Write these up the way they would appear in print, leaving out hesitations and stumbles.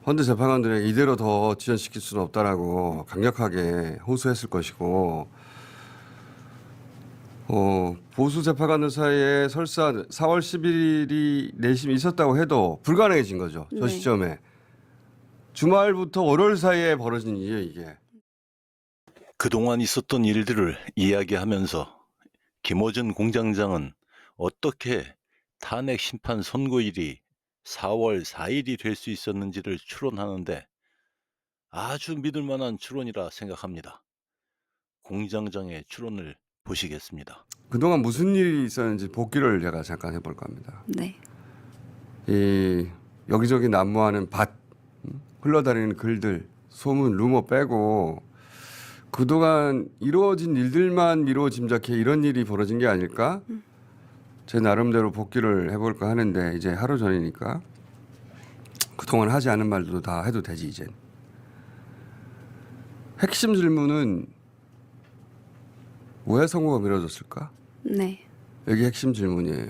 헌재 재판관들에게 이대로 더 지연시킬 수는 없다라고 강력하게 호소했을 것이고 보수 재판관들 사이에 설사 4월 11일이 내심이 있었다고 해도 불가능해진 거죠. 저 네. 시점에. 주말부터 월요일 사이에 벌어진 일이에요, 이게. 그동안 있었던 일들을 이야기하면서 김어준 공장장은 어떻게 탄핵 심판 선고일이 4월 4일이 될 수 있었는지를 추론하는데 아주 믿을 만한 추론이라 생각합니다. 공장장의 추론을 보시겠습니다. 그동안 무슨 일이 있었는지 복기를 제가 잠깐 해볼까 합니다. 네. 이 여기저기 난무하는 밭, 흘러다니는 글들, 소문, 루머 빼고 그동안 이루어진 일들만 미루어 짐작해 이런 일이 벌어진 게 아닐까? 제 나름대로 복기를 해볼까 하는데 이제 하루 전이니까 그동안 하지 않은 말도 다 해도 되지 이젠. 핵심 질문은 왜 선고가 미뤄졌을까? 네. 여기 핵심 질문이에요.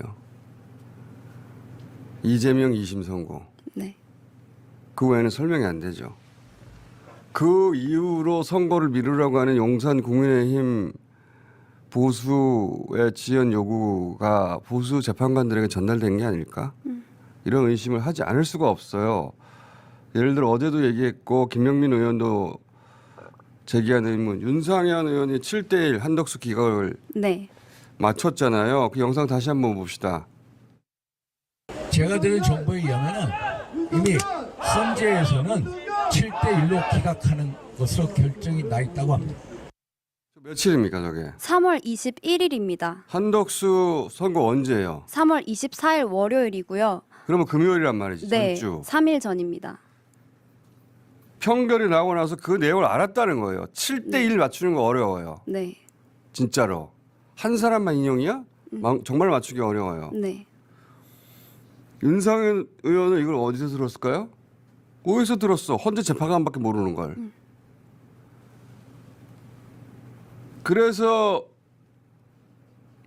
이재명 2심 선고. 네. 그 외에는 설명이 안 되죠. 그 이후로 선거를 미루라고 하는 용산 국민의힘 보수의 지연 요구가 보수 재판관들에게 전달된 게 아닐까? 이런 의심을 하지 않을 수가 없어요. 예를 들어 어제도 얘기했고 김명민 의원도 제기한 의문, 윤상현 의원이 7대1 한덕수 기각을 네. 맞췄잖아요. 그 영상 다시 한번 봅시다. 제가 들은 정보에 의하면 이미 헌재에서는 7대1로 기각하는 것으로 결정이 나 있다고 합니다. 며칠입니까 저게? 3월 21일입니다. 한덕수 선거 언제예요? 3월 24일 월요일이고요. 그러면 금요일이란 말이지. 네. 전주. 3일 전입니다. 평결이 나고 나서 그 내용을 알았다는 거예요. 7대1 맞추는 거 어려워요. 네. 진짜로. 한 사람만 인용이야? 정말 맞추기 어려워요. 네. 윤상현 의원은 이걸 어디서 들었을까요? 어디서 들었어? 헌재 재판관밖에 모르는 걸. 그래서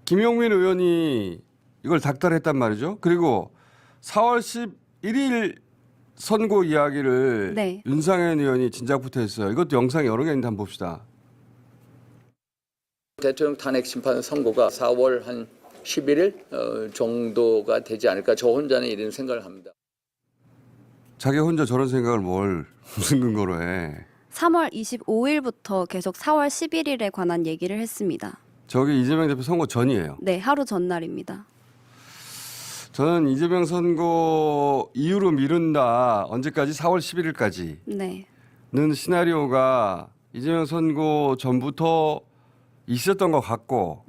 김용민 의원이 이걸 닥달했단 말이죠. 그리고 4월 11일 선고 이야기를 네. 윤상현 의원이 진작부터 했어요. 이것도 영상이 여러 개 있는데 한번 봅시다. 대통령 탄핵 심판 선고가 4월 한 11일 정도가 되지 않을까 저 혼자는 이런 생각을 합니다. 자기 혼자 저런 생각을 무슨 근거로 해. 3월 25일부터 계속 4월 11일에 관한 얘기를 했습니다. 저게 이재명 대표 선거 전이에요. 네, 하루 전날입니다. 저는 이재명 선거 이후로 미룬다. 언제까지? 4월 11일까지는 네. 시나리오가 이재명 선거 전부터 있었던 것 같고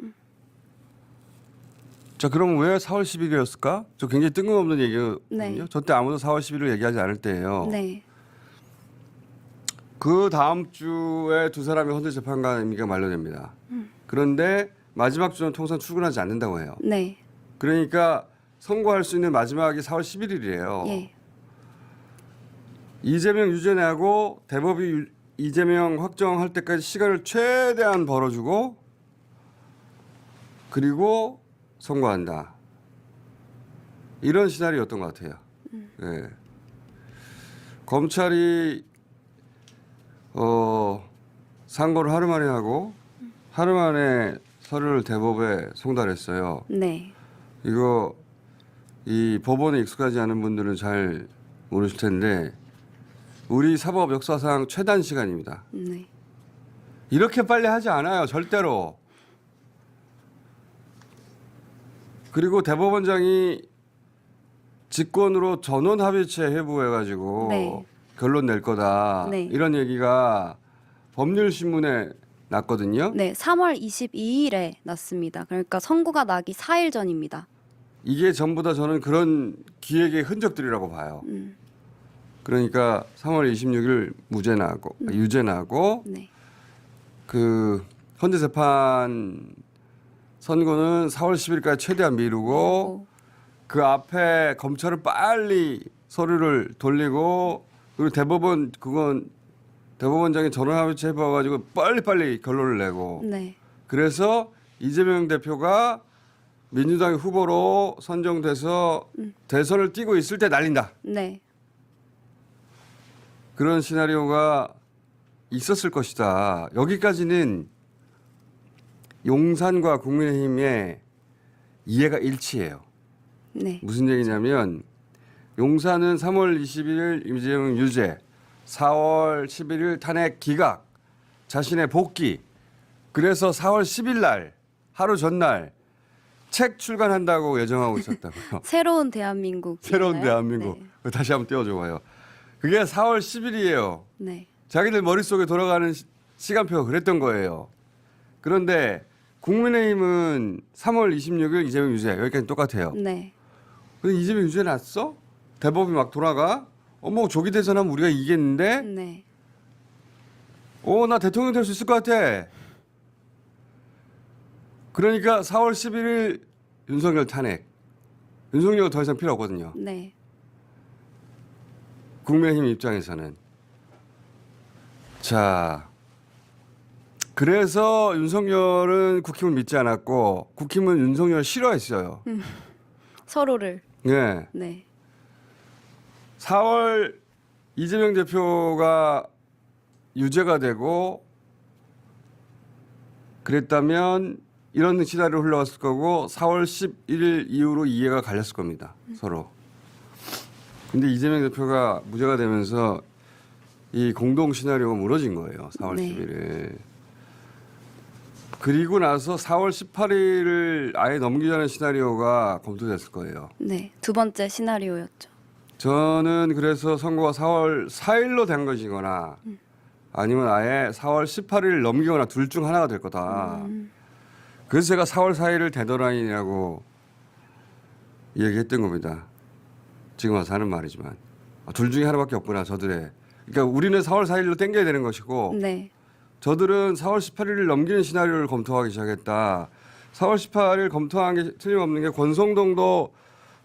자 그럼 왜 4월 10일이었을까? 저 굉장히 뜬금없는 얘기거든요. 네. 저 때 아무도 4월 10일을 얘기하지 않을 때예요. 네. 그 다음 주에 두 사람이 헌재 재판관 임기가 만료됩니다. 그런데 마지막 주는 통상 출근하지 않는다고 해요. 네. 그러니까 선고할 수 있는 마지막이 4월 11일이에요. 예. 이재명 유죄 내고 대법이 이재명 확정할 때까지 시간을 최대한 벌어주고 그리고 선고한다. 이런 시나리오였던 것 같아요. 네. 검찰이 상고를 하루 만에 하고 하루 만에 서류를 대법에 송달했어요. 네. 이거 이 법원에 익숙하지 않은 분들은 잘 모르실 텐데 우리 사법 역사상 최단 시간입니다. 네. 이렇게 빨리 하지 않아요. 절대로. 그리고 대법원장이 직권으로 전원 합의체 회부해가지고 네. 결론 낼 거다. 네. 이런 얘기가 법률신문에 났거든요. 네, 3월 22일에 났습니다. 그러니까 선고가 나기 4일 전입니다. 이게 전부 다 저는 그런 기획의 흔적들이라고 봐요. 그러니까 3월 26일 무죄 나고 유죄 나고 네. 그 헌재 재판 선고는 4월 10일까지 최대한 미루고 그 앞에 검찰은 빨리 서류를 돌리고 그리고 대법원 그건 대법원장이 전원합의체 해봐가지고 빨리빨리 결론을 내고 네. 그래서 이재명 대표가 민주당의 후보로 선정돼서 대선을 뛰고 있을 때 날린다. 네. 그런 시나리오가 있었을 것이다. 여기까지는 용산과 국민의힘의 이해가 일치해요. 네. 무슨 얘기냐면 용산은 3월 21일 이재명 유죄, 4월 11일 탄핵 기각, 자신의 복귀. 그래서 4월 10일 날 하루 전날 책 출간한다고 예정하고 있었다고요. 새로운 대한민국. 새로운 대한민국. 네. 그거 다시 한번 띄워줘봐요. 그게 4월 10일이에요. 네. 자기들 머릿속에 돌아가는 시간표가 그랬던 거예요. 그런데 국민의힘은 3월 26일 이재명 유죄 여기까지 똑같아요. 네. 근데 이재명 유죄 났어? 대법이 막 돌아가? 어머 조기 대선하면 우리가 이기겠는데? 네. 나 대통령 될 수 있을 것 같아. 그러니까 4월 11일 윤석열 탄핵. 윤석열은 더 이상 필요 없거든요. 네. 국민의힘 입장에서는. 자, 그래서 윤석열은 국힘을 믿지 않았고 국힘은 윤석열을 싫어했어요. 서로를. 네. 네. 4월 이재명 대표가 유죄가 되고 그랬다면 이런 시나리오로 흘러갔을 거고 4월 11일 이후로 이해가 갈렸을 겁니다. 서로. 근데 이재명 대표가 무죄가 되면서 이 공동 시나리오가 무너진 거예요. 4월 네. 11일. 그리고 나서 4월 18일을 아예 넘기자는 시나리오가 검토됐을 거예요. 네. 두 번째 시나리오였죠. 저는 그래서 선거가 4월 4일로 된 것이거나 아니면 아예 4월 18일을 넘기거나 둘 중 하나가 될 거다. 그래서 제가 4월 4일을 데드라인이라고 얘기했던 겁니다. 지금 와서 하는 말이지만. 둘 중에 하나밖에 없구나, 저들의. 그러니까 우리는 4월 4일로 땡겨야 되는 것이고 네. 저들은 4월 18일을 넘기는 시나리오를 검토하기 시작했다. 4월 18일 검토한 게 틀림없는 게 권성동도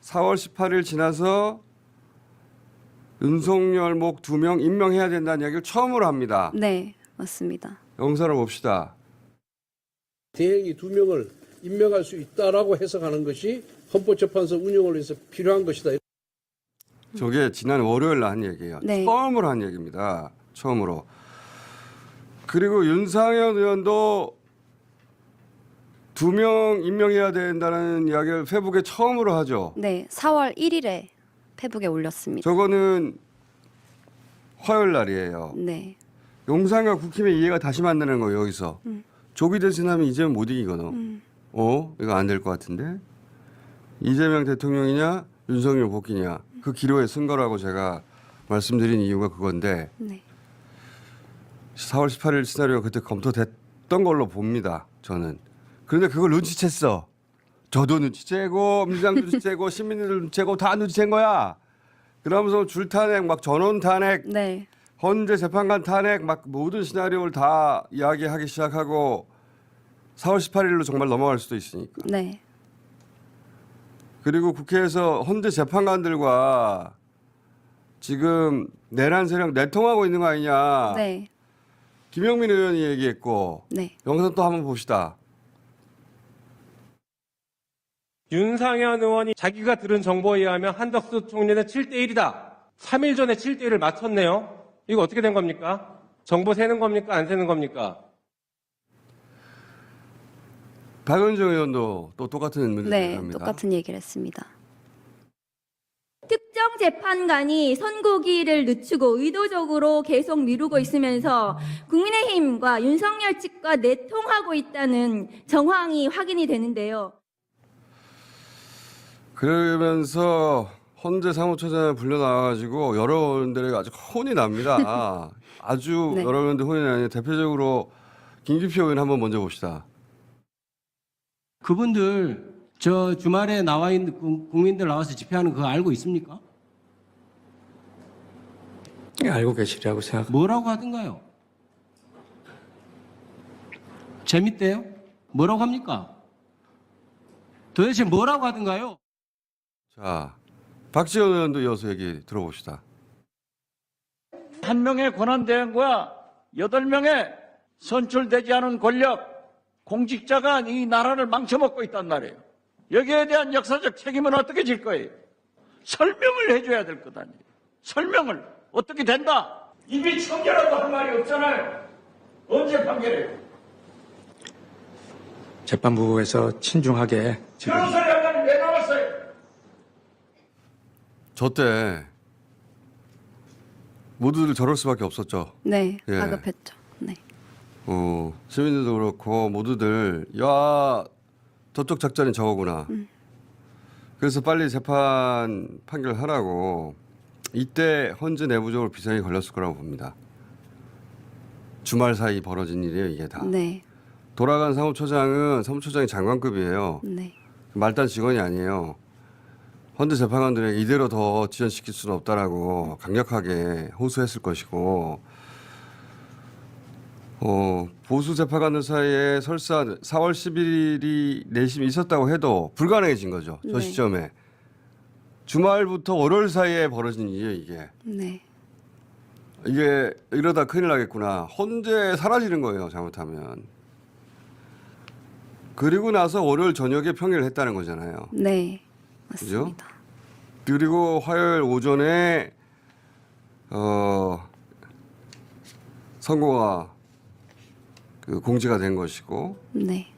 4월 18일 지나서 윤석열 목 2명 임명해야 된다는 이야기를 처음으로 합니다. 네. 맞습니다. 영상을 봅시다. 대행이 2명을 임명할 수 있다라고 해석하는 것이 헌법재판소 운영을 위해서 필요한 것이다. 저게 지난 월요일 날 한 얘기예요. 네. 처음으로 한 얘기입니다. 처음으로. 그리고 윤상현 의원도 2명 임명해야 된다는 이야기를 페북에 처음으로 하죠. 네. 4월 1일에 페북에 올렸습니다. 저거는 화요일 날이에요. 네. 용산과 국힘의 이해가 다시 만나는 거예요. 여기서. 조기 대선하면 이재명 못 이기거든. 이거 안 될 것 같은데. 이재명 대통령이냐 윤석열 복귀냐. 그 기로에 쓴 거라고 제가 말씀드린 이유가 그건데 네. 4월 18일 시나리오가 그때 검토됐던 걸로 봅니다. 저는. 그런데 그걸 눈치챘어. 저도 눈치채고 민주당도 눈치채고 시민들도 눈치채고 다 눈치챈 거야. 그러면서 줄탄핵 막 전원 탄핵 네. 헌재 재판관 탄핵 막 모든 시나리오를 다 이야기하기 시작하고 4월 18일로 정말 넘어갈 수도 있으니까. 네. 그리고 국회에서 헌재 재판관들과 지금 내란 세력 내통하고 있는 거 아니냐. 네. 김영민 의원이 얘기했고 네. 영상 또 한번 봅시다. 윤상현 의원이 자기가 들은 정보에 의하면 한덕수 총리는 7대1이다. 3일 전에 7대1을 맞췄네요. 이거 어떻게 된 겁니까? 정보 세는 겁니까? 안 세는 겁니까? 박은정 의원도 또 똑같은 문제를 네. 합니다. 똑같은 얘기를 했습니다. 특정 재판관이 선고기일을 늦추고 의도적으로 계속 미루고 있으면서 국민의힘과 윤석열 측과 내통하고 있다는 정황이 확인이 되는데요. 그러면서 헌재 사무처장을 불러 나와가지고 여러 의원들에게 아주 혼이 납니다. 아주 네. 여러 의원들 혼이 나는데 대표적으로 김기표 의원 한번 먼저 봅시다. 그분들 저 주말에 나와 있는 국민들 나와서 집회하는 그거 알고 있습니까? 알고 계시리라고 생각합니다. 뭐라고 하던가요? 재밌대요? 뭐라고 합니까? 도대체 뭐라고 하던가요? 자, 박지원 의원도 이어서 얘기 들어봅시다. 한 명의 권한대행과 8명의 선출되지 않은 권력, 공직자가 이 나라를 망쳐먹고 있단 말이에요. 여기에 대한 역사적 책임은 어떻게 질 거예요? 설명을 해줘야 될 것 아니에요. 설명을 어떻게 된다? 입이 청결하도 할 말이 없잖아요. 언제 판결해요? 재판부에서 친중하게 지금 변호사 양반이 왜 나왔어요? 저 때 모두들 저럴 수밖에 없었죠. 네, 예. 다급했죠. 네. 시민들도 그렇고 모두들 야 저쪽 작전이 저거구나. 그래서 빨리 재판 판결하라고 이때 헌재 내부적으로 비상이 걸렸을 거라고 봅니다. 주말 사이 벌어진 일이에요, 이게 다. 네. 돌아간 사무처장은 사무처장이 장관급이에요. 네. 말단 직원이 아니에요. 헌재 재판관들에게 이대로 더 지연시킬 수는 없다라고 강력하게 호소했을 것이고, 보수 재판관들 사이에 설사 4월 11일이 내심이 있었다고 해도 불가능해진 거죠. 저 네. 시점에. 주말부터 월요일 사이에 벌어진 일이에요, 이게. 네. 이게 이러다 큰일 나겠구나. 헌재 사라지는 거예요, 잘못하면. 그리고 나서 월요일 저녁에 평일을 했다는 거잖아요. 네. 그죠? 맞습니다. 그리고 화요일 오전에 선고가 공지가 된 것이고 네.